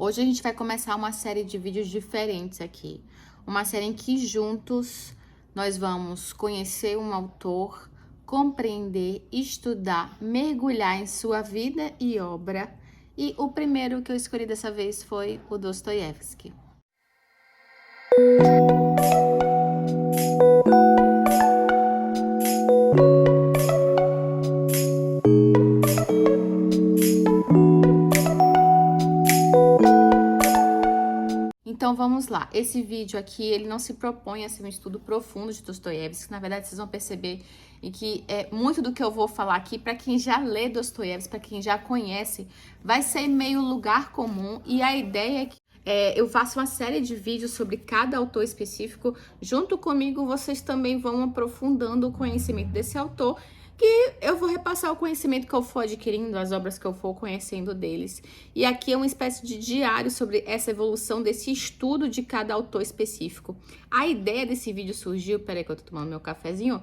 Hoje a gente vai começar uma série de vídeos diferentes aqui. Uma série em que juntos nós vamos conhecer um autor, compreender, estudar, mergulhar em sua vida e obra. E o primeiro que eu escolhi dessa vez foi o Dostoiévski. Então vamos lá, esse vídeo aqui, ele não se propõe a ser um estudo profundo de Dostoiévski, na verdade vocês vão perceber que muito do que eu vou falar aqui, para quem já lê Dostoiévski, para quem já conhece, vai ser meio lugar comum, e a ideia é que eu faço uma série de vídeos sobre cada autor específico. Junto comigo, vocês também vão aprofundando o conhecimento desse autor, que eu vou repassar o conhecimento que eu for adquirindo, as obras que eu for conhecendo deles. E aqui é uma espécie de diário sobre essa evolução desse estudo de cada autor específico. A ideia desse vídeo surgiu, peraí que eu tô tomando meu cafezinho,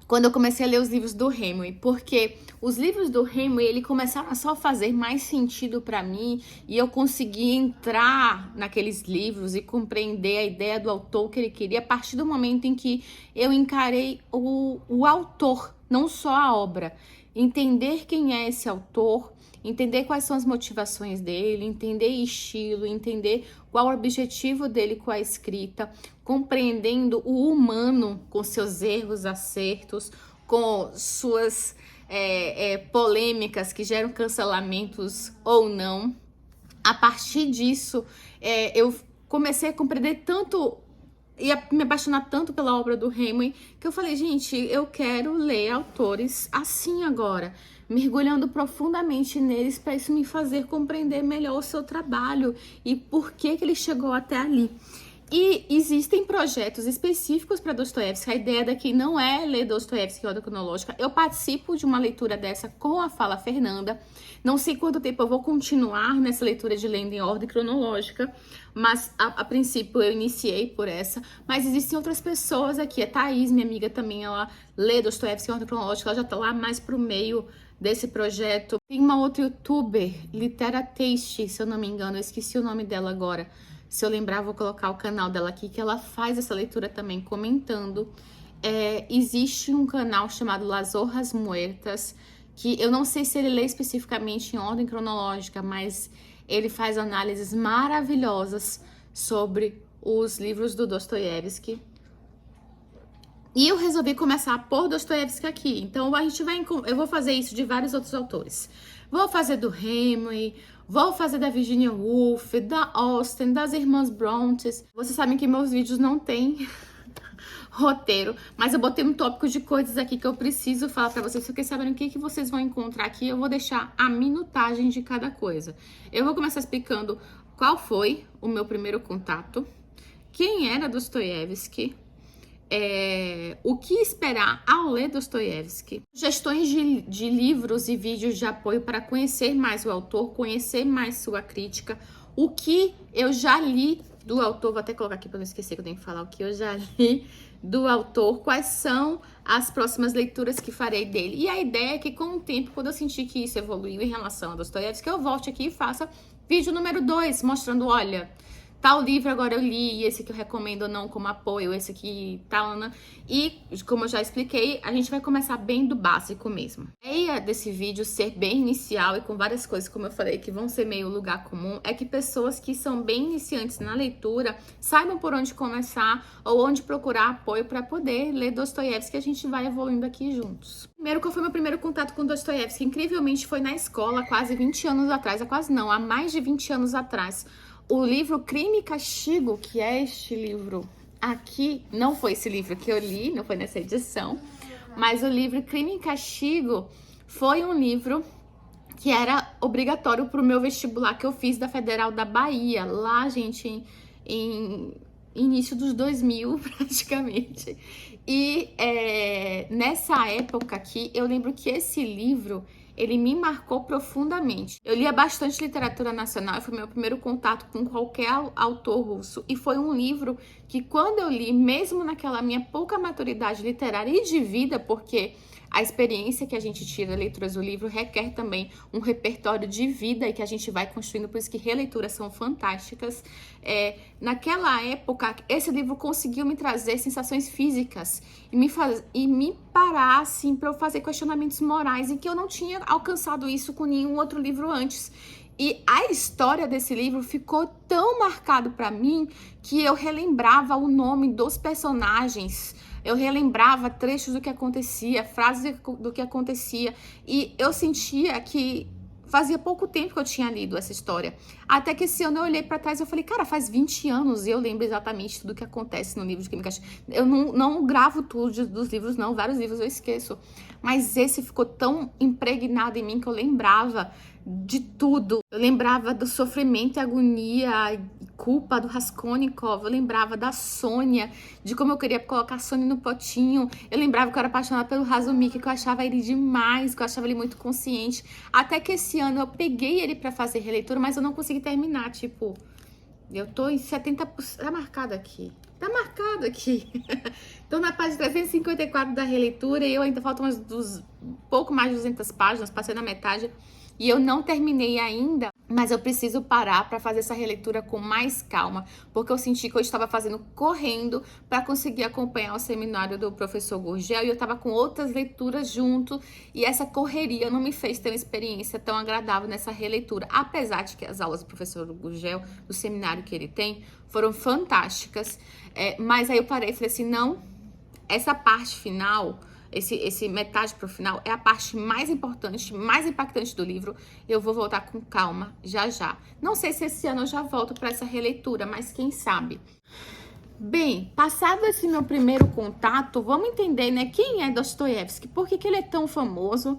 quando eu comecei a ler os livros do Hemingway, porque os livros do Hemingway, ele começaram a só fazer mais sentido para mim, e eu consegui entrar naqueles livros e compreender a ideia do autor que ele queria a partir do momento em que eu encarei o autor, não só a obra. Entender quem é esse autor, entender quais são as motivações dele, entender estilo, entender qual o objetivo dele com a escrita, compreendendo o humano com seus erros, acertos, com suas polêmicas que geram cancelamentos ou não. A partir disso, eu comecei a compreender tanto e a me apaixonar tanto pela obra do Hemingway, que eu falei, gente, eu quero ler autores assim agora, mergulhando profundamente neles, para isso me fazer compreender melhor o seu trabalho e por que ele chegou até ali. E existem projetos específicos para Dostoiévski. A ideia daqui não é ler Dostoiévski em ordem cronológica. Eu participo de uma leitura dessa com a Fala Fernanda. Não sei quanto tempo eu vou continuar nessa leitura de lendo em ordem cronológica, mas a princípio eu iniciei por essa. Mas existem outras pessoas aqui. A Thaís, minha amiga, também, ela lê Dostoiévski em ordem cronológica. Ela já tá lá mais pro meio desse projeto. Tem uma outra youtuber, Literataste, se eu não me engano, eu esqueci o nome dela agora. Se eu lembrar, vou colocar o canal dela aqui, que ela faz essa leitura também comentando. Existe um canal chamado Las Hojas Muertas, que eu não sei se ele lê especificamente em ordem cronológica, mas ele faz análises maravilhosas sobre os livros do Dostoiévski. E eu resolvi começar por Dostoiévski aqui. Então eu vou fazer isso de vários outros autores. Vou fazer do Hemingway, vou fazer da Virginia Woolf, da Austen, das irmãs Bronte. Vocês sabem que meus vídeos não têm roteiro, mas eu botei um tópico de coisas aqui que eu preciso falar pra vocês. Se eu quer saber o que vocês vão encontrar aqui, eu vou deixar a minutagem de cada coisa. Eu vou começar explicando qual foi o meu primeiro contato, quem era Dostoiévski, o que esperar ao ler Dostoiévski, sugestões de livros e vídeos de apoio para conhecer mais o autor, conhecer mais sua crítica, o que eu já li do autor, vou até colocar aqui para não esquecer que eu tenho que falar o que eu já li do autor, quais são as próximas leituras que farei dele. E a ideia é que com o tempo, quando eu sentir que isso evoluiu em relação a Dostoiévski, eu volte aqui e faça vídeo número 2, mostrando, olha, tal livro agora eu li, esse que eu recomendo ou não como apoio, esse aqui tal, né? E, como eu já expliquei, a gente vai começar bem do básico mesmo. A ideia desse vídeo ser bem inicial e com várias coisas, como eu falei, que vão ser meio lugar comum, é que pessoas que são bem iniciantes na leitura saibam por onde começar ou onde procurar apoio para poder ler Dostoiévski, que a gente vai evoluindo aqui juntos. Primeiro, qual foi meu primeiro contato com Dostoiévski? Incrivelmente foi na escola, quase 20 anos atrás, há mais de 20 anos atrás. O livro Crime e Castigo, que é este livro aqui, não foi esse livro que eu li, não foi nessa edição, mas o livro Crime e Castigo foi um livro que era obrigatório para o meu vestibular que eu fiz da Federal da Bahia, lá, gente, em início dos 2000, praticamente. E nessa época aqui, eu lembro que esse livro, ele me marcou profundamente. Eu lia bastante literatura nacional, foi meu primeiro contato com qualquer autor russo, e foi um livro que, quando eu li, mesmo naquela minha pouca maturidade literária e de vida, porque a experiência que a gente tira da leitura do livro requer também um repertório de vida e que a gente vai construindo, por isso que releituras são fantásticas. Naquela época, esse livro conseguiu me trazer sensações físicas e me parar, assim, para eu fazer questionamentos morais, e que eu não tinha alcançado isso com nenhum outro livro antes. E a história desse livro ficou tão marcado para mim que eu relembrava o nome dos personagens, eu relembrava trechos do que acontecia, frases do que acontecia, e eu sentia que fazia pouco tempo que eu tinha lido essa história. Até que esse ano eu olhei para trás e eu falei, cara, faz 20 anos e eu lembro exatamente tudo que acontece no livro de Química. Eu não gravo tudo dos livros, não. Vários livros eu esqueço. Mas esse ficou tão impregnado em mim que eu lembrava de tudo. Eu lembrava do sofrimento e agonia e culpa do Raskolnikov. Eu lembrava da Sônia, de como eu queria colocar a Sônia no potinho. Eu lembrava que eu era apaixonada pelo Razumik, que eu achava ele demais, que eu achava ele muito consciente. Até que esse ano eu peguei ele pra fazer releitura, mas eu não consegui terminar. Tipo, eu tô em 70%. Tá marcado aqui. Tá marcado aqui. Tô na página 354 da releitura e eu ainda faltam pouco mais de 200 páginas, passei na metade. E eu não terminei ainda, mas eu preciso parar para fazer essa releitura com mais calma, porque eu senti que eu estava fazendo correndo para conseguir acompanhar o seminário do professor Gurgel e eu estava com outras leituras junto, e essa correria não me fez ter uma experiência tão agradável nessa releitura, apesar de que as aulas do professor Gurgel, do seminário que ele tem, foram fantásticas, mas aí eu parei e falei assim, não, essa parte final... Esse metade pro final é a parte mais importante, mais impactante do livro. Eu vou voltar com calma já já. Não sei se esse ano eu já volto para essa releitura, mas quem sabe. Bem, passado esse meu primeiro contato, vamos entender, né, quem é Dostoiévski, por que ele é tão famoso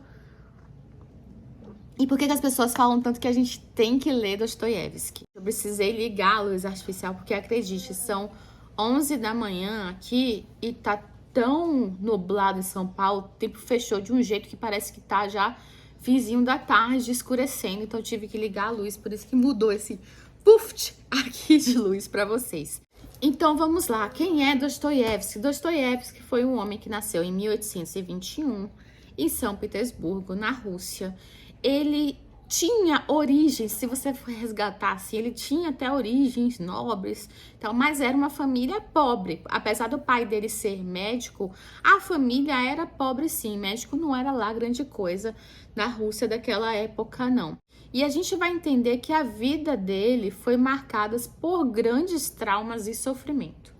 e por que as pessoas falam tanto que a gente tem que ler Dostoiévski. Eu precisei ligar a luz artificial porque, acredite, são 11 da manhã aqui e tá tão nublado em São Paulo, o tempo fechou de um jeito que parece que tá já finzinho da tarde, escurecendo, então eu tive que ligar a luz, por isso que mudou esse puff aqui de luz para vocês. Então vamos lá, quem é Dostoiévski? Dostoiévski foi um homem que nasceu em 1821 em São Petersburgo, na Rússia. Ele tinha origens, se você for resgatar assim, ele tinha até origens nobres, então, mas era uma família pobre. Apesar do pai dele ser médico, a família era pobre sim, médico não era lá grande coisa na Rússia daquela época não. E a gente vai entender que a vida dele foi marcada por grandes traumas e sofrimento.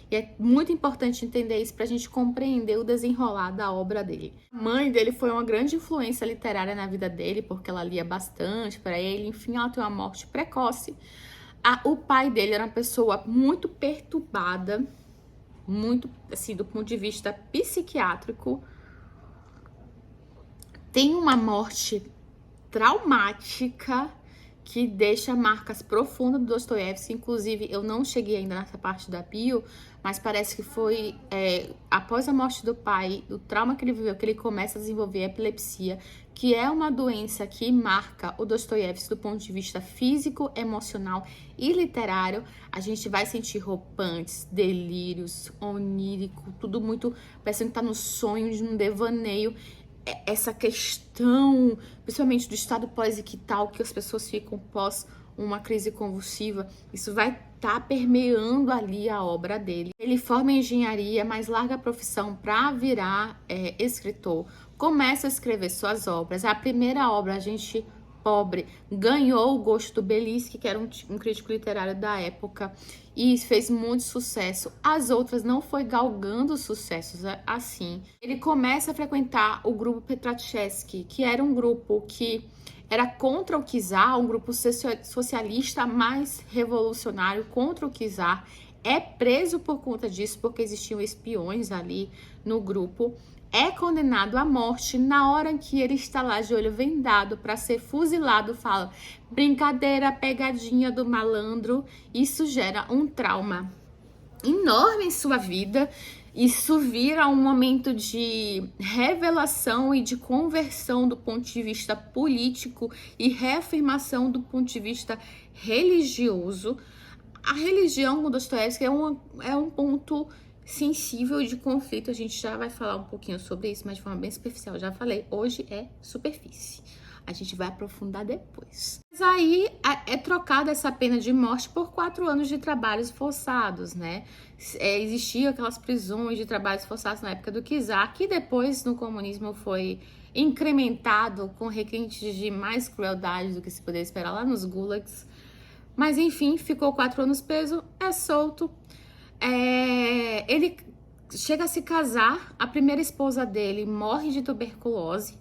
E é muito importante entender isso para a gente compreender o desenrolar da obra dele. A mãe dele foi uma grande influência literária na vida dele, porque ela lia bastante para ele. Enfim, ela tem uma morte precoce. O pai dele era uma pessoa muito perturbada, muito, assim, do ponto de vista psiquiátrico. Tem uma morte traumática que deixa marcas profundas do Dostoiévski. Inclusive, eu não cheguei ainda nessa parte da bio, mas parece que foi após a morte do pai, o trauma que ele viveu, que ele começa a desenvolver a epilepsia, que é uma doença que marca o Dostoiévski do ponto de vista físico, emocional e literário. A gente vai sentir rompantes, delírios, onírico, tudo muito parecendo que tá no sonho, de um devaneio. Essa questão, principalmente do estado pós-ictal, que as pessoas ficam pós uma crise convulsiva, isso vai estar permeando ali a obra dele. Ele forma em engenharia, mas larga a profissão para virar escritor. Começa a escrever suas obras. A primeira obra, A Gente Pobre, ganhou o gosto do Belinsky, que era um crítico literário da época, e fez muito sucesso. As outras não foi galgando sucessos assim. Ele começa a frequentar o grupo Petrachevsky, que era um grupo que era contra o czar, um grupo socialista mais revolucionário contra o czar. É preso por conta disso, porque existiam espiões ali no grupo. É condenado à morte. Na hora em que ele está lá de olho vendado para ser fuzilado, fala: brincadeira, pegadinha do malandro. Isso gera um trauma enorme em sua vida. Isso vira um momento de revelação e de conversão do ponto de vista político e reafirmação do ponto de vista religioso. A religião do Dostoiévski é um ponto sensível de conflito. A gente já vai falar um pouquinho sobre isso, mas de forma bem superficial. Eu já falei, hoje é superfície. A gente vai aprofundar depois. Mas aí é trocada essa pena de morte por 4 anos de trabalhos forçados, né? Existiam aquelas prisões de trabalhos forçados na época do czar, que depois no comunismo foi incrementado com requintes de mais crueldade do que se poderia esperar lá nos gulags. Mas enfim, ficou 4 anos preso, é solto. Ele chega a se casar, a primeira esposa dele morre de tuberculose.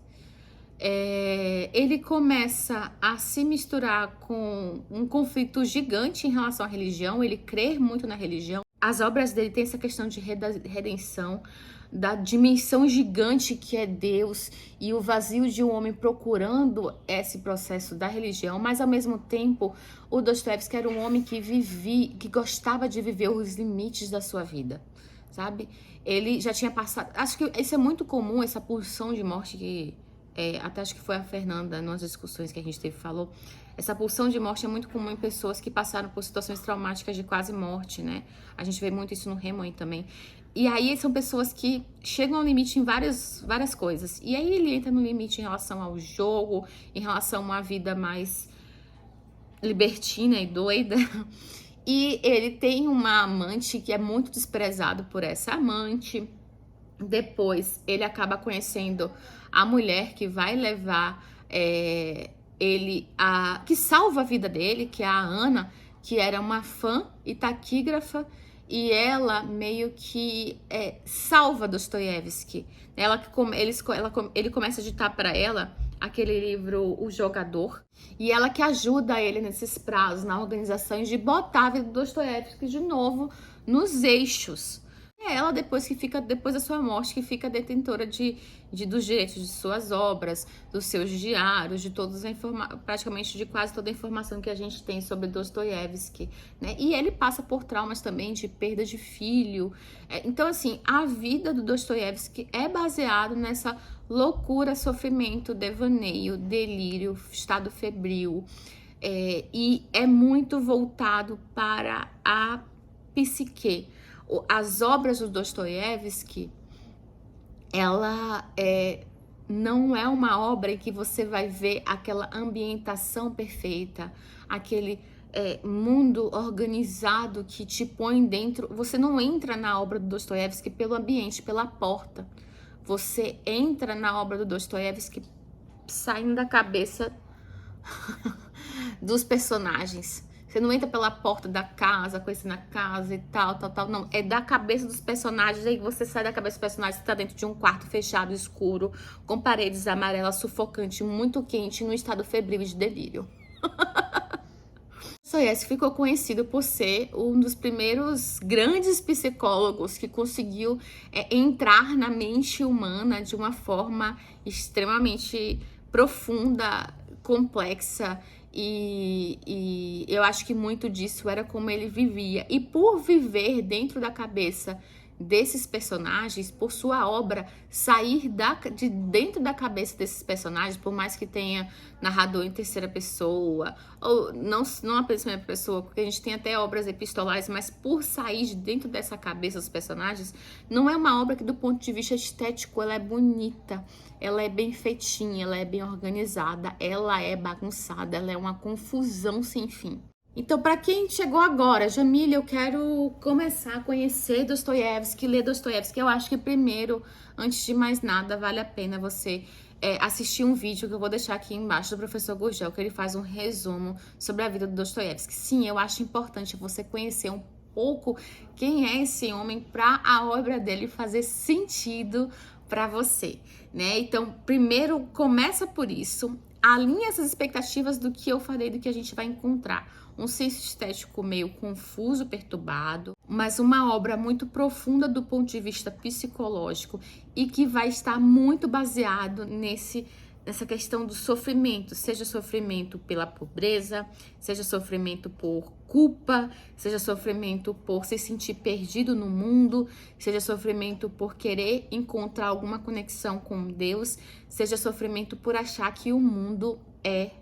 Ele começa a se misturar com um conflito gigante em relação à religião, ele crer muito na religião. As obras dele têm essa questão de redenção, da dimensão gigante que é Deus e o vazio de um homem procurando esse processo da religião, mas ao mesmo tempo o Dostoiévski era um homem que gostava de viver os limites da sua vida, sabe? Ele já tinha passado, acho que isso é muito comum, essa pulsão de morte que até acho que foi a Fernanda, nas discussões que a gente teve, falou. Essa pulsão de morte é muito comum em pessoas que passaram por situações traumáticas de quase morte, né? A gente vê muito isso no Hemingway também. E aí são pessoas que chegam ao limite em várias coisas. E aí ele entra no limite em relação ao jogo, em relação a uma vida mais libertina e doida. E ele tem uma amante que é muito desprezado por essa amante. Depois ele acaba conhecendo a mulher que vai levar ele que salva a vida dele, que é a Ana, que era uma fã e taquígrafa, e ela meio que salva Dostoiévski. Ele começa a ditar para ela aquele livro O Jogador, e ela que ajuda ele nesses prazos, na organização de botar a vida do Dostoiévski de novo nos eixos. Ela, depois da sua morte, que fica detentora dos direitos de suas obras, dos seus diários, de praticamente de quase toda a informação que a gente tem sobre Dostoiévski, né? E ele passa por traumas também de perda de filho. Então, assim, a vida do Dostoiévski é baseada nessa loucura, sofrimento, devaneio, delírio, estado febril. E é muito voltado para a psique. As obras do Dostoiévski, ela não é uma obra em que você vai ver aquela ambientação perfeita, aquele mundo organizado que te põe dentro. Você não entra na obra do Dostoiévski pelo ambiente, pela porta. Você entra na obra do Dostoiévski saindo da cabeça dos personagens. Você não entra pela porta da casa, conhecendo a casa e tal. Não, é da cabeça dos personagens. Aí você sai da cabeça dos personagens, você tá dentro de um quarto fechado, escuro, com paredes amarelas, sufocante, muito quente, num estado febril de delírio. Dostoiévski ficou conhecido por ser um dos primeiros grandes psicólogos que conseguiu entrar na mente humana de uma forma extremamente profunda, complexa, e eu acho que muito disso era como ele vivia. E por viver dentro da cabeça desses personagens, por sua obra sair de dentro da cabeça desses personagens, por mais que tenha narrador em terceira pessoa, ou não apenas em primeira pessoa, porque a gente tem até obras epistolares, mas por sair de dentro dessa cabeça dos personagens, não é uma obra que do ponto de vista estético ela é bonita, ela é bem feitinha, ela é bem organizada, ela é bagunçada, ela é uma confusão sem fim. Então, para quem chegou agora, Jamília, eu quero começar a conhecer Dostoiévski, ler Dostoiévski. Eu acho que primeiro, antes de mais nada, vale a pena você assistir um vídeo que eu vou deixar aqui embaixo do professor Gurgel, que ele faz um resumo sobre a vida do Dostoiévski. Sim, eu acho importante você conhecer um pouco quem é esse homem para a obra dele fazer sentido para você, né? Então, primeiro, começa por isso, alinha essas expectativas do que eu falei, do que a gente vai encontrar. Um senso estético meio confuso, perturbado, mas uma obra muito profunda do ponto de vista psicológico e que vai estar muito baseado nessa questão do sofrimento, seja sofrimento pela pobreza, seja sofrimento por culpa, seja sofrimento por se sentir perdido no mundo, seja sofrimento por querer encontrar alguma conexão com Deus, seja sofrimento por achar que o mundo é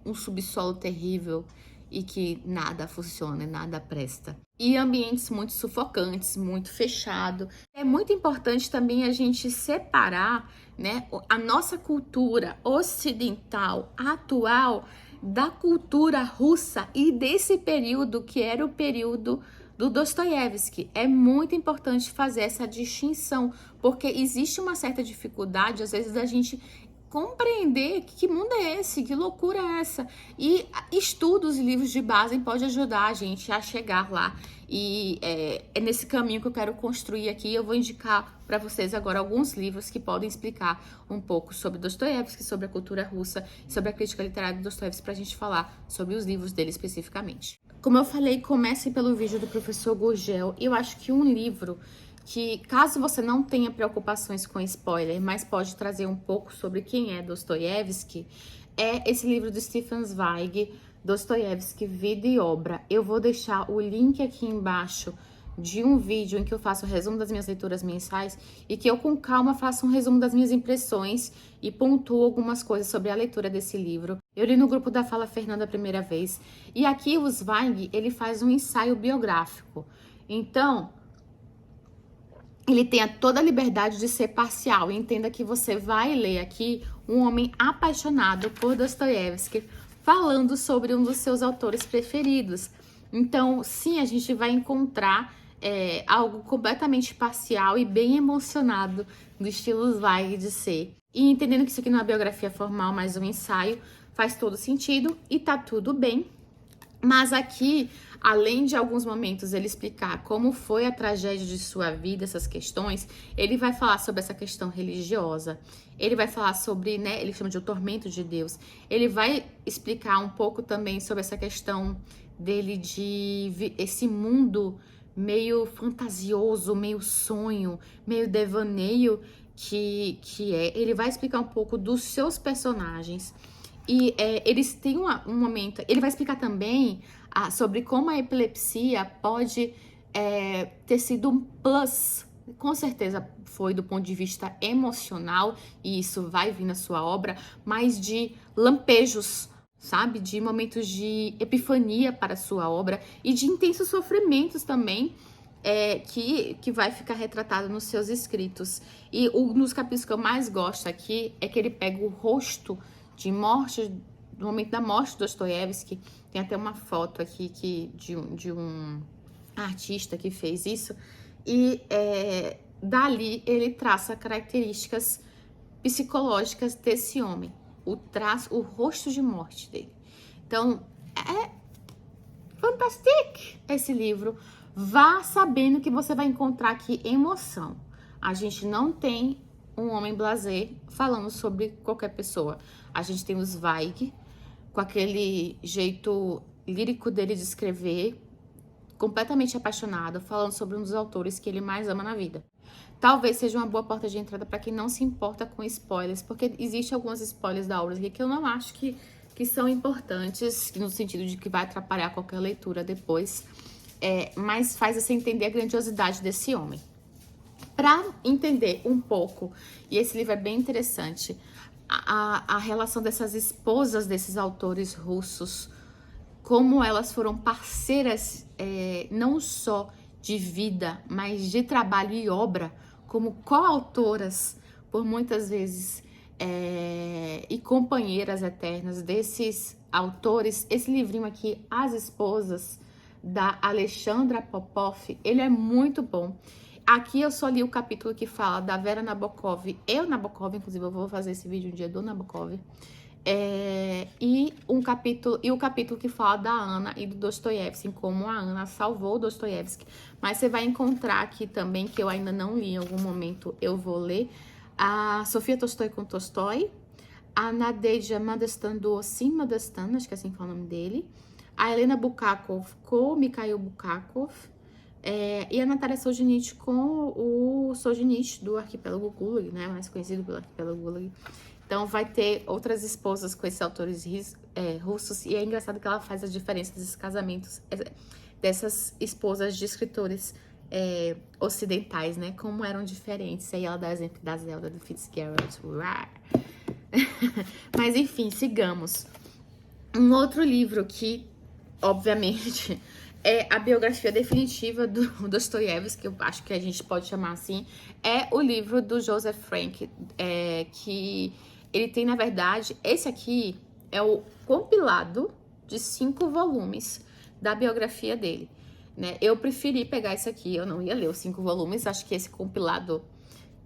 um subsolo terrível e que nada funciona, nada presta. E ambientes muito sufocantes, muito fechado. É muito importante também a gente separar, né, a nossa cultura ocidental atual da cultura russa e desse período que era o período do Dostoiévski. É muito importante fazer essa distinção, porque existe uma certa dificuldade, às vezes, da gente compreender que mundo é esse, que loucura é essa. E estudos e livros de base podem ajudar a gente a chegar lá. E é nesse caminho que eu quero construir aqui. Eu vou indicar para vocês agora alguns livros que podem explicar um pouco sobre Dostoiévski, sobre a cultura russa, sobre a crítica literária de Dostoiévski, para a gente falar sobre os livros dele especificamente. Como eu falei, comece pelo vídeo do professor Gurgel. Eu acho que um livro que, caso você não tenha preocupações com spoiler, mas pode trazer um pouco sobre quem é Dostoiévski, é esse livro do Stefan Zweig, Dostoiévski, Vida e Obra. Eu vou deixar o link aqui embaixo de um vídeo em que eu faço o resumo das minhas leituras mensais e que eu com calma faço um resumo das minhas impressões e pontuo algumas coisas sobre a leitura desse livro. Eu li no grupo da Fala Fernanda a primeira vez e aqui o Zweig, ele faz um ensaio biográfico. Então, ele tem toda a liberdade de ser parcial. Entenda que você vai ler aqui um homem apaixonado por Dostoiévski falando sobre um dos seus autores preferidos. Então, sim, a gente vai encontrar algo completamente parcial e bem emocionado do estilo Zweig de ser. E entendendo que isso aqui não é uma biografia formal, mas um ensaio, faz todo sentido e tá tudo bem. Mas aqui, além de alguns momentos ele explicar como foi a tragédia de sua vida, essas questões, ele vai falar sobre essa questão religiosa, ele vai falar sobre, né, ele chama de o tormento de Deus, ele vai explicar um pouco também sobre essa questão dele de esse mundo meio fantasioso, meio sonho, meio devaneio que é. Ele vai explicar um pouco dos seus personagens. E eles têm um momento... Ele vai explicar também sobre como a epilepsia pode ter sido um plus. Com certeza foi do ponto de vista emocional, e isso vai vir na sua obra, mas de lampejos, sabe? De momentos de epifania para a sua obra e de intensos sofrimentos também, que vai ficar retratado nos seus escritos. E um dos capítulos que eu mais gosto aqui é que ele pega o rosto de morte, no momento da morte de Dostoiévski. Tem até uma foto aqui de um artista que fez isso. E dali ele traça características psicológicas desse homem. O rosto de morte dele. Então, é fantástico esse livro. Vá sabendo que você vai encontrar aqui emoção. A gente não tem um homem blasé falando sobre qualquer pessoa. A gente tem o Zweig, com aquele jeito lírico dele de escrever, completamente apaixonado, falando sobre um dos autores que ele mais ama na vida. Talvez seja uma boa porta de entrada para quem não se importa com spoilers, porque existem alguns spoilers da obra aqui que eu não acho que são importantes, no sentido de que vai atrapalhar qualquer leitura depois, mas faz você entender a grandiosidade desse homem. Para entender um pouco, e esse livro é bem interessante, a relação dessas esposas desses autores russos, como elas foram parceiras não só de vida, mas de trabalho e obra, como coautoras, por muitas vezes, e companheiras eternas desses autores. Esse livrinho aqui, As Esposas, da Alexandra Popov, ele é muito bom. Aqui eu só li o capítulo que fala da Vera Nabokov e o Nabokov, inclusive eu vou fazer esse vídeo um dia do Nabokov. E o capítulo que fala da Ana e do Dostoiévski, como a Ana salvou Dostoiévski. Mas você vai encontrar aqui também, que eu ainda não li, em algum momento eu vou ler, a Sofia Tolstói com Tolstói, a Nadezhda Mandelstam do Osim Mandelstam, acho que é assim que fala o nome dele, a Helena Bulgakov com Mikhail Bulgakov, e a Natália Solzhenitsyn com o Solzhenitsyn do Arquipélago Gulag, né, mais conhecido pelo Arquipélago Gulag. Então vai ter outras esposas com esses autores russos, e é engraçado que ela faz a diferença desses casamentos, dessas esposas de escritores ocidentais, né, como eram diferentes. Aí ela dá o exemplo da Zelda, do Fitzgerald. Mas enfim, sigamos. Um outro livro que obviamente, é a biografia definitiva do Dostoiévski, que eu acho que a gente pode chamar assim, é o livro do Joseph Frank, que ele tem, na verdade, esse aqui é o compilado de 5 volumes da biografia dele, né? Eu preferi pegar esse aqui, eu não ia ler os 5 volumes, acho que esse compilado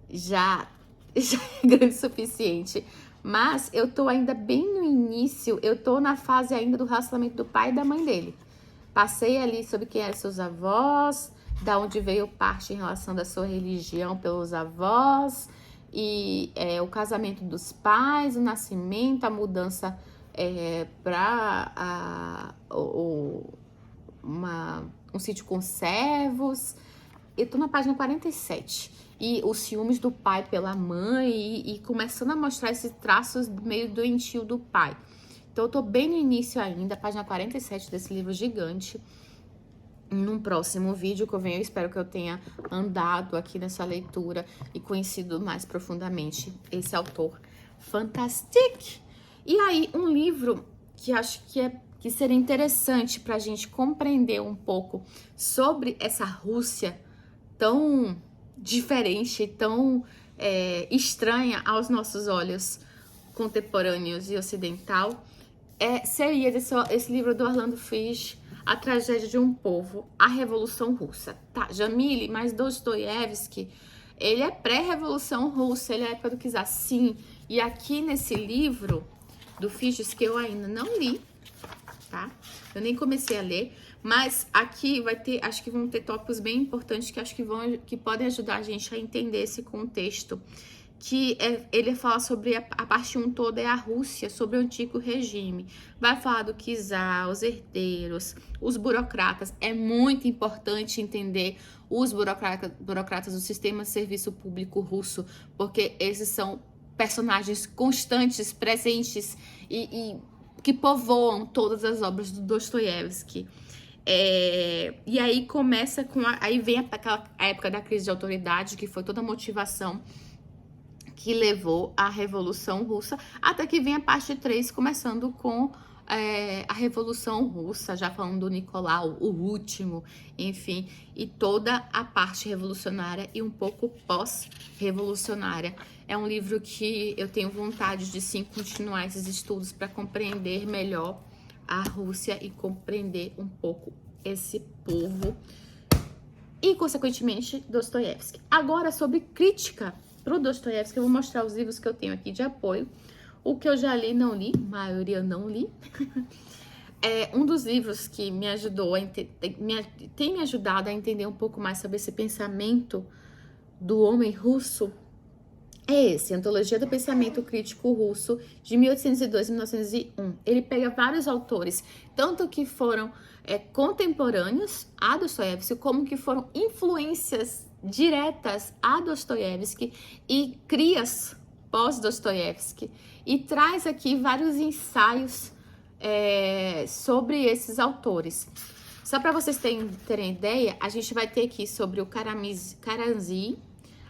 já é grande o suficiente. Mas eu tô ainda bem no início, eu tô na fase ainda do relacionamento do pai e da mãe dele. Passei ali sobre quem eram seus avós, da onde veio parte em relação da sua religião pelos avós, e o casamento dos pais, o nascimento, a mudança para um sítio com servos. Eu tô na página 47. E os ciúmes do pai pela mãe e começando a mostrar esses traços meio doentio do pai. Então eu tô bem no início ainda, página 47 desse livro gigante. Num próximo vídeo que eu venho, eu espero que eu tenha andado aqui nessa leitura e conhecido mais profundamente esse autor fantástico. E aí, um livro que acho que seria interessante para a gente compreender um pouco sobre essa Rússia tão diferente, tão estranha aos nossos olhos contemporâneos e ocidental, seria esse livro do Orlando Figes, A Tragédia de um Povo, A Revolução Russa. Tá, Jamile, mas Dostoiévski, ele é pré-revolução russa, ele é época do czar, sim. E aqui nesse livro do Figes, que eu ainda não li, tá? Eu nem comecei a ler, mas aqui vai ter, acho que vão ter tópicos bem importantes que acho que podem ajudar a gente a entender esse contexto. Ele fala sobre a parte 1 toda é a Rússia, sobre o antigo regime. Vai falar do czar, os herdeiros, os burocratas. É muito importante entender os burocratas do sistema de serviço público russo, porque esses são personagens constantes, presentes e que povoam todas as obras do Dostoiévski. E aí começa aí vem a época da crise de autoridade, que foi toda a motivação que levou à Revolução Russa, até que vem a parte 3, começando com a Revolução Russa, já falando do Nicolau, o último, enfim, e toda a parte revolucionária e um pouco pós-revolucionária. É um livro que eu tenho vontade de sim continuar esses estudos para compreender melhor a Rússia e compreender um pouco esse povo e, consequentemente, Dostoiévski. Agora, sobre crítica pro Dostoiévski, eu vou mostrar os livros que eu tenho aqui de apoio. O que eu já li, não li, a maioria não li. Um dos livros que me ajudou tem me ajudado a entender um pouco mais sobre esse pensamento do homem russo é esse, Antologia do Pensamento Crítico Russo, de 1802 a 1901. Ele pega vários autores, tanto que foram contemporâneos a Dostoiévski, como que foram influências diretas a Dostoiévski e crias pós-Dostoiévski, e traz aqui vários ensaios sobre esses autores. Só para vocês terem ideia, a gente vai ter aqui sobre o Karamzin,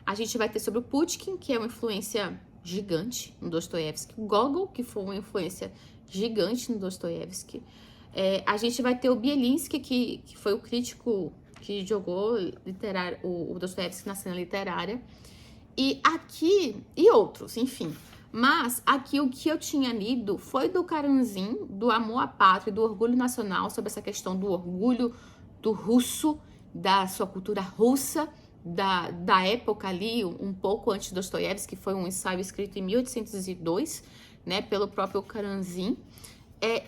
a gente vai ter sobre o Pushkin, que é uma influência gigante no Dostoiévski, o Gogol, que foi uma influência gigante no Dostoiévski. A gente vai ter o Bielinski, que foi o crítico que jogou o Dostoiévski na cena literária. E aqui, e outros, enfim. Mas aqui o que eu tinha lido foi do Karamzin, do amor à pátria, do orgulho nacional, sobre essa questão do orgulho do russo, da sua cultura russa, da época ali, um pouco antes de Dostoiévski, que foi um ensaio escrito em 1802, né, pelo próprio Karamzin.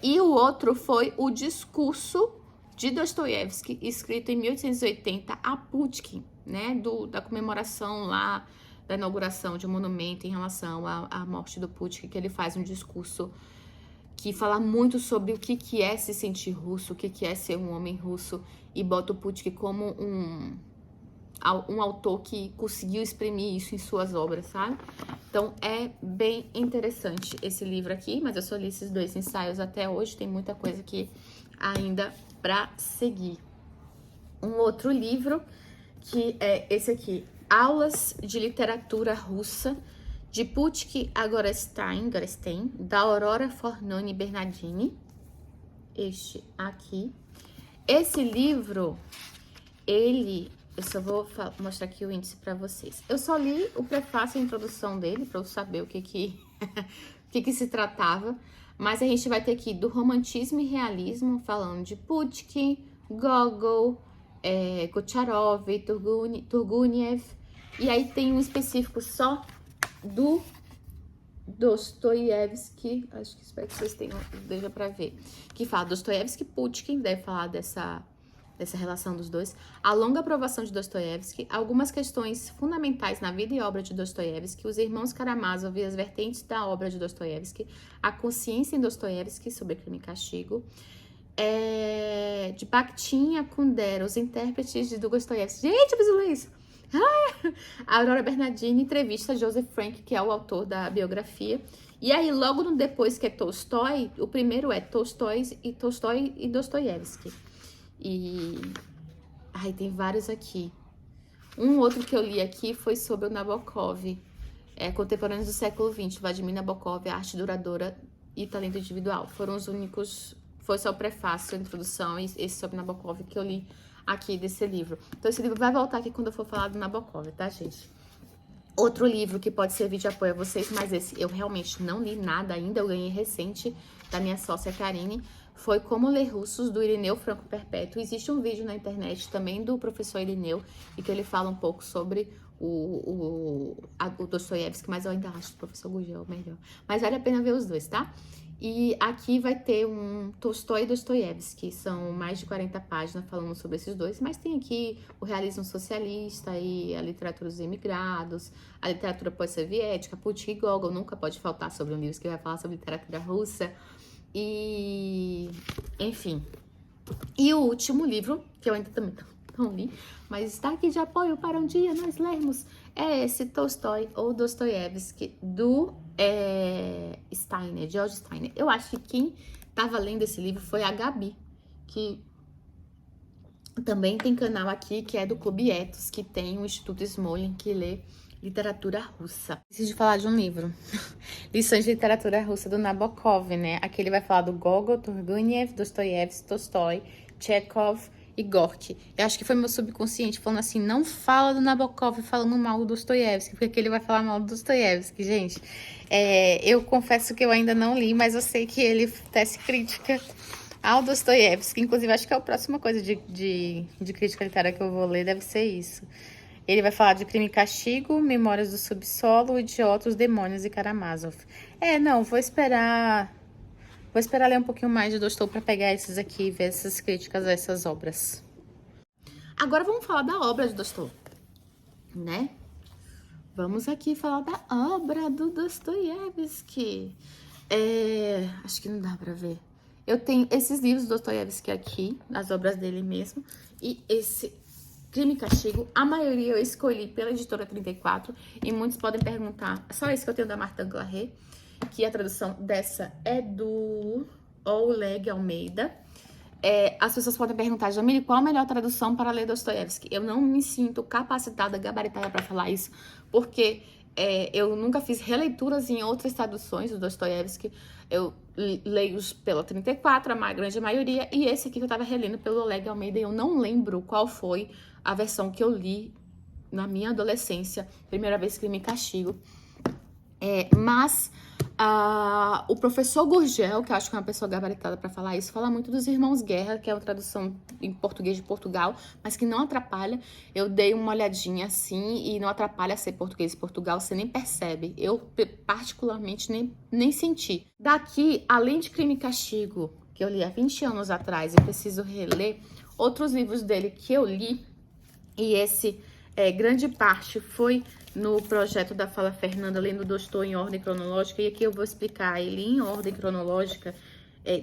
E o outro foi o discurso de Dostoiévski, escrito em 1880 a Pushkin, né, da comemoração lá, da inauguração de um monumento em relação à morte do Pushkin, que ele faz um discurso que fala muito sobre o que é se sentir russo, o que é ser um homem russo, e bota o Pushkin como um autor que conseguiu exprimir isso em suas obras, sabe? Então, é bem interessante esse livro aqui, mas eu só li esses 2 ensaios até hoje, tem muita coisa aqui ainda para seguir. Um outro livro, que é esse aqui, Aulas de Literatura Russa, de Pushkin Gorenstein, da Aurora Fornoni Bernardini. este aqui. Esse livro, eu só vou mostrar aqui o índice para vocês. Eu só li o prefácio e a introdução dele, para eu saber o que se tratava. Mas a gente vai ter aqui do romantismo e realismo, falando de Pushkin, Gogol, Gocharov, Turguniev. E aí tem um específico só do Dostoiévski, acho que espero que vocês tenham, deixa pra ver, que fala Dostoiévski e Pushkin, deve falar dessa relação dos dois, a longa aprovação de Dostoiévski, algumas questões fundamentais na vida e obra de Dostoiévski, os irmãos Karamazov e as vertentes da obra de Dostoiévski, a consciência em Dostoiévski sobre crime e castigo, de Bakhtin a Kundera, os intérpretes de Dostoiévski. Gente, eu preciso ler isso! A Aurora Bernardini entrevista Joseph Frank, que é o autor da biografia. E aí, logo no depois, que é Tolstói, o primeiro é Tolstói e Dostoiévski. E aí tem vários aqui. Um outro que eu li aqui foi sobre o Nabokov, Contemporâneos do século XX, Vladimir Nabokov, A Arte Duradoura e Talento Individual. Foram os únicos, foi só o prefácio, a introdução, e esse sobre Nabokov que eu li aqui desse livro. Então, esse livro vai voltar aqui quando eu for falar do Nabokov, tá, gente? Outro livro que pode servir de apoio a vocês, mas esse eu realmente não li nada ainda, eu ganhei recente da minha sócia Karine, foi Como Ler Russos, do Irineu Franco Perpétuo. Existe um vídeo na internet também do professor Irineu, e que ele fala um pouco sobre o Dostoiévski, mas eu ainda acho o professor Gurgel melhor. Mas vale a pena ver os dois, tá? E aqui vai ter um Tolstói e Dostoiévski, são mais de 40 páginas falando sobre esses dois, mas tem aqui o realismo socialista e a literatura dos imigrados, a literatura pós-soviética, Pushkin e Gogol, nunca pode faltar sobre um livro que vai falar sobre literatura russa, e enfim. E o último livro, que eu ainda também não li, mas está aqui de apoio para um dia nós lermos, é esse Tolstói ou Dostoiévski, do Steiner, George Steiner. Eu acho que quem estava lendo esse livro foi a Gabi, que também tem canal aqui, que é do Clube Ethos, que tem o Instituto Smolin, que lê literatura russa. Preciso de falar de um livro. Lições de literatura russa do Nabokov, né? Aqui ele vai falar do Gogol, Turguniev, Dostoiévski, Tolstói, Chekhov e Gorky. Eu acho que foi meu subconsciente falando assim, não fala do Nabokov falando mal do Dostoiévski, porque aqui ele vai falar mal do Dostoiévski, gente. Eu confesso que eu ainda não li, mas eu sei que ele tece crítica ao Dostoiévski. Inclusive, acho que é a próxima coisa de crítica literária que eu vou ler, deve ser isso. Ele vai falar de Crime e Castigo, Memórias do Subsolo, Idiotas, Demônios e Karamazov. Não, vou esperar ler um pouquinho mais de Dostoiévski para pegar esses aqui e ver essas críticas a essas obras. Agora vamos falar da obra de Dostoiévski, né? Vamos aqui falar da obra do Dostoiévski. Acho que não dá pra ver. Eu tenho esses livros do Dostoiévski aqui, as obras dele mesmo, e esse Crime e Castigo, a maioria eu escolhi pela editora 34, e muitos podem perguntar, só esse que eu tenho da Martin Claret, que a tradução dessa é do Oleg Almeida. As pessoas podem perguntar, Jamile, qual a melhor tradução para ler Dostoiévski? Eu não me sinto capacitada, gabaritada para falar isso, porque eu nunca fiz releituras em outras traduções do Dostoiévski. Eu leio pela 34, a grande maioria, e esse aqui que eu estava relendo pelo Oleg Almeida, e eu não lembro qual foi a versão que eu li na minha adolescência, primeira vez Crime e Castigo. Mas o professor Gurgel, que eu acho que é uma pessoa gabaritada para falar isso, fala muito dos Irmãos Guerra, que é uma tradução em português de Portugal, mas que não atrapalha. Eu dei uma olhadinha assim e não atrapalha ser português de Portugal, você nem percebe. Eu particularmente nem senti. Daqui, além de Crime e Castigo, que eu li há 20 anos atrás, eu preciso reler outros livros dele que eu li, e esse grande parte foi no projeto da Fala Fernanda, lendo Dostoiévski em ordem cronológica, e aqui eu vou explicar ele em ordem cronológica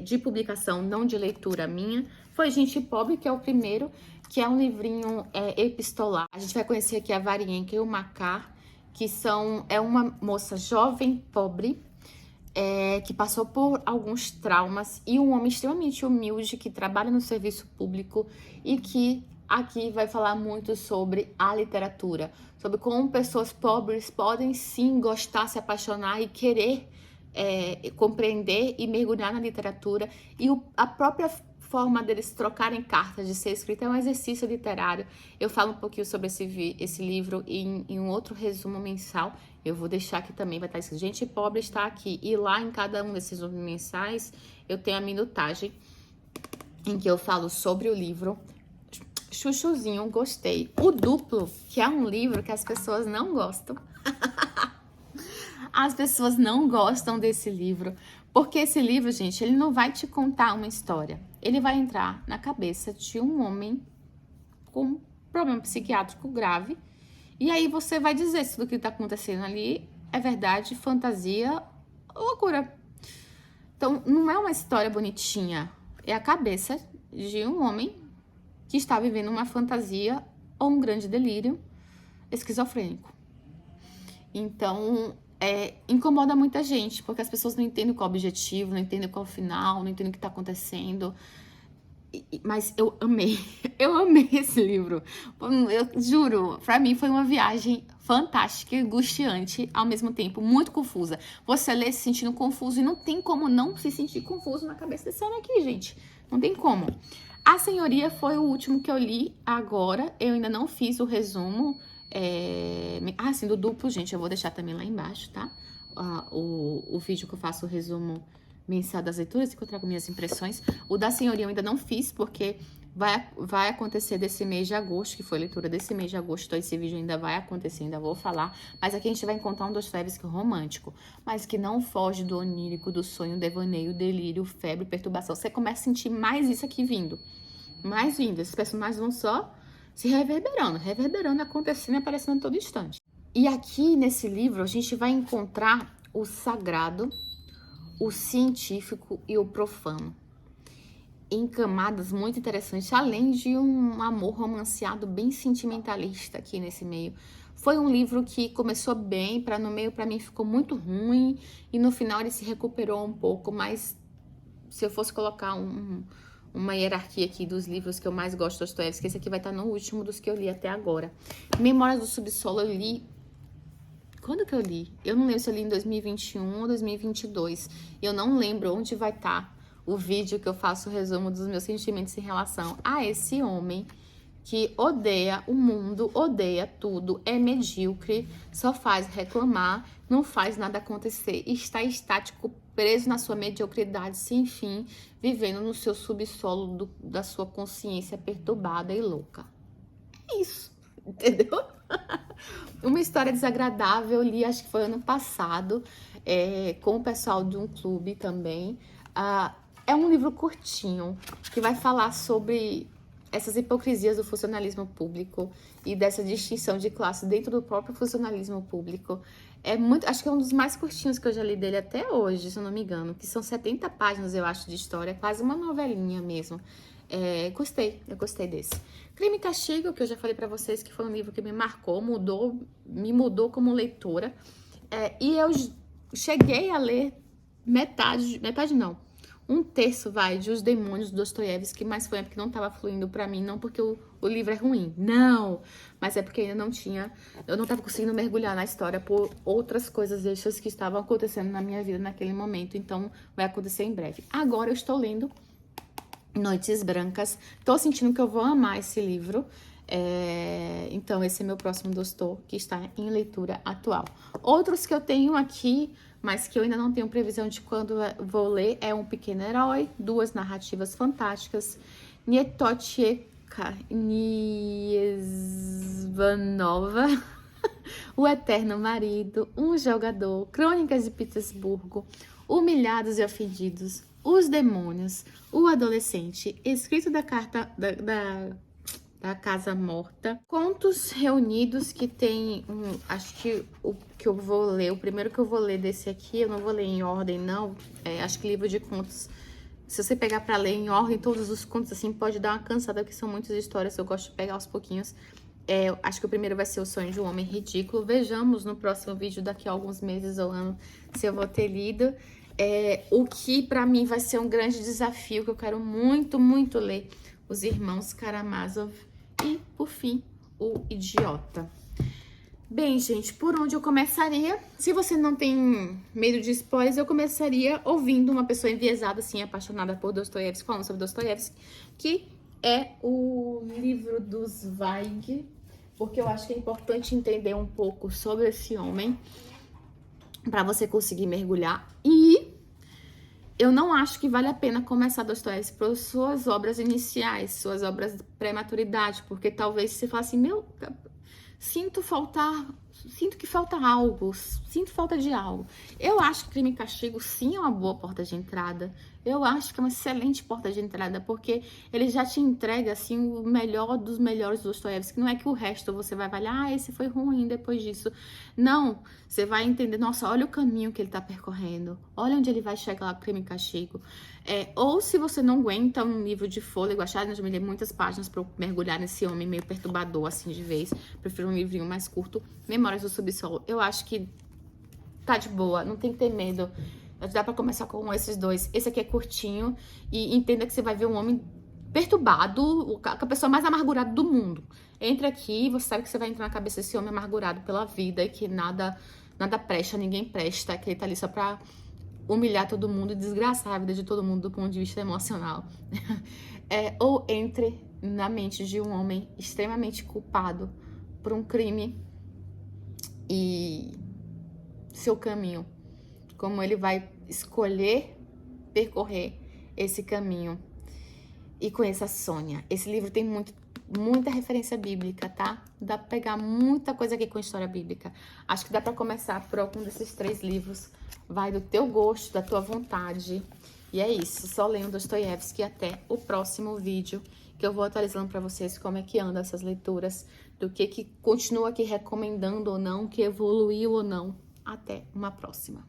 de publicação, não de leitura minha. Foi Gente Pobre, que é o primeiro, que é um livrinho epistolar. A gente vai conhecer aqui a Varienka e o Makar, que é uma moça jovem, pobre, que passou por alguns traumas, e um homem extremamente humilde que trabalha no serviço público e que aqui vai falar muito sobre a literatura, sobre como pessoas pobres podem sim gostar, se apaixonar e querer compreender e mergulhar na literatura. E a própria forma deles trocarem cartas, de ser escrita, é um exercício literário. Eu falo um pouquinho sobre esse livro em um outro resumo mensal. Eu vou deixar aqui também, vai estar escrito Gente Pobre está aqui. E lá em cada um desses resumos mensais, eu tenho a minutagem em que eu falo sobre o livro. Chuchuzinho, gostei. O Duplo, que é um livro que as pessoas não gostam. As pessoas não gostam desse livro, porque esse livro, gente, ele não vai te contar uma história. Ele vai entrar na cabeça de um homem com problema psiquiátrico grave, e aí você vai dizer se tudo que está acontecendo ali é verdade, fantasia ou loucura. Então, não é uma história bonitinha, é a cabeça de um homem que está vivendo uma fantasia ou um grande delírio esquizofrênico. Então, incomoda muita gente, porque as pessoas não entendem qual é o objetivo, não entendem qual é o final, não entendem o que está acontecendo. Mas eu amei, eu amei esse livro. Eu juro, pra mim foi uma viagem fantástica e angustiante, ao mesmo tempo, muito confusa. Você lê se sentindo confuso e não tem como não se sentir confuso na cabeça desse homem aqui, gente. Não tem como. A Senhoria foi o último que eu li agora, eu ainda não fiz o resumo. Sim, do Duplo, gente, eu vou deixar também lá embaixo, tá? O vídeo que eu faço o resumo mensal das leituras, que eu trago minhas impressões. O da Senhoria eu ainda não fiz, porque vai acontecer desse mês de agosto, que foi a leitura desse mês de agosto, então esse vídeo ainda vai acontecer, ainda vou falar. Mas aqui a gente vai encontrar um Dostoiévski romântico, mas que não foge do onírico, do sonho, devaneio, delírio, febre, perturbação. Você começa a sentir mais isso aqui vindo. Mais vindo. Esses personagens vão só se reverberando, acontecendo e aparecendo a todo instante. E aqui nesse livro a gente vai encontrar o sagrado, o científico e o profano, em camadas muito interessantes, além de um amor romanceado bem sentimentalista aqui nesse meio. Foi um livro que começou bem, no meio para mim ficou muito ruim, e no final ele se recuperou um pouco, mas se eu fosse colocar uma hierarquia aqui dos livros que eu mais gosto de Dostoiévski, esse aqui vai estar no último dos que eu li até agora. Memórias do Subsolo eu li... Quando que eu li? Eu não lembro se eu li em 2021 ou 2022. Eu não lembro onde vai estar o vídeo que eu faço o resumo dos meus sentimentos em relação a esse homem que odeia o mundo, odeia tudo, é medíocre, só faz reclamar, não faz nada acontecer, está estático, preso na sua mediocridade, sem fim, vivendo no seu subsolo da sua consciência perturbada e louca. É isso, entendeu? Uma história desagradável, eu li, acho que foi ano passado, com o pessoal de um clube também. É um livro curtinho, que vai falar sobre essas hipocrisias do funcionalismo público e dessa distinção de classe dentro do próprio funcionalismo público. Acho que é um dos mais curtinhos que eu já li dele até hoje, se eu não me engano, que são 70 páginas, eu acho, de história, quase uma novelinha mesmo. Eu gostei desse. Crime e Castigo, que eu já falei pra vocês que foi um livro que me marcou, me mudou como leitora. E eu cheguei a ler metade não, um terço, de Os Demônios do Dostoiévski, mas foi porque não estava fluindo pra mim, não porque o livro é ruim, não, mas é porque ainda eu não estava conseguindo mergulhar na história por outras coisas extras que estavam acontecendo na minha vida naquele momento, então vai acontecer em breve. Agora eu estou lendo Noites Brancas, tô sentindo que eu vou amar esse livro, então esse é meu próximo Dostô, que está em leitura atual. Outros que eu tenho aqui, mas que eu ainda não tenho previsão de quando vou ler, é Um Pequeno Herói, duas narrativas fantásticas, Nietocheka Niezvanova, O Eterno Marido, Um Jogador, Crônicas de Petersburgo, Humilhados e Ofendidos, Os Demônios, O Adolescente, Escrito da Carta da Casa Morta, Contos Reunidos, que tem acho que o que eu vou ler, o primeiro que eu vou ler desse aqui, eu não vou ler em ordem não, acho que livro de contos, se você pegar pra ler em ordem todos os contos assim, pode dar uma cansada, porque são muitas histórias, eu gosto de pegar aos pouquinhos. Acho que o primeiro vai ser O Sonho de um Homem Ridículo. Vejamos no próximo vídeo, daqui a alguns meses ou ano, se eu vou ter lido. O que pra mim vai ser um grande desafio, que eu quero muito, muito ler, Os Irmãos Karamazov. E, por fim, O Idiota. Bem, gente, por onde eu começaria? Se você não tem medo de spoilers, eu começaria ouvindo uma pessoa enviesada, assim, apaixonada por Dostoiévski, falando sobre Dostoiévski, que é o livro dos Zweig, porque eu acho que é importante entender um pouco sobre esse homem para você conseguir mergulhar. E eu não acho que vale a pena começar Dostoiévski por suas obras iniciais, suas obras de pré-maturidade, porque talvez você fale assim, sinto que falta algo, sinto falta de algo. Eu acho que Crime e Castigo sim é uma boa porta de entrada. Eu acho que é uma excelente porta de entrada, porque ele já te entrega assim o melhor dos melhores do Dostoiévski. Não é que o resto você vai avaliar, esse foi ruim depois disso. Não, você vai entender, nossa, olha o caminho que ele tá percorrendo. Olha onde ele vai chegar lá, Crime e Castigo. Ou se você não aguenta um livro de fôlego, achar, eu me ler muitas páginas para mergulhar nesse homem meio perturbador, assim, de vez. Prefiro um livrinho mais curto, Memórias do Subsolo. Eu acho que tá de boa, não tem que ter medo. Dá pra começar com esses dois. Esse aqui é curtinho e entenda que você vai ver um homem perturbado, a pessoa mais amargurada do mundo. Entra aqui e você sabe que você vai entrar na cabeça desse homem amargurado pela vida e que nada presta, ninguém presta, que ele tá ali só pra humilhar todo mundo e desgraçar a vida de todo mundo do ponto de vista emocional. Ou entre na mente de um homem extremamente culpado por um crime e seu caminho, como ele vai escolher percorrer esse caminho. E conheça a Sônia. Esse livro tem muita referência bíblica, tá? Dá pra pegar muita coisa aqui com história bíblica. Acho que dá pra começar por algum desses 3 livros. Vai do teu gosto, da tua vontade. E é isso. Só leiam Dostoiévski. Até o próximo vídeo, que eu vou atualizando pra vocês como é que anda essas leituras, do que continua aqui recomendando ou não, que evoluiu ou não. Até uma próxima.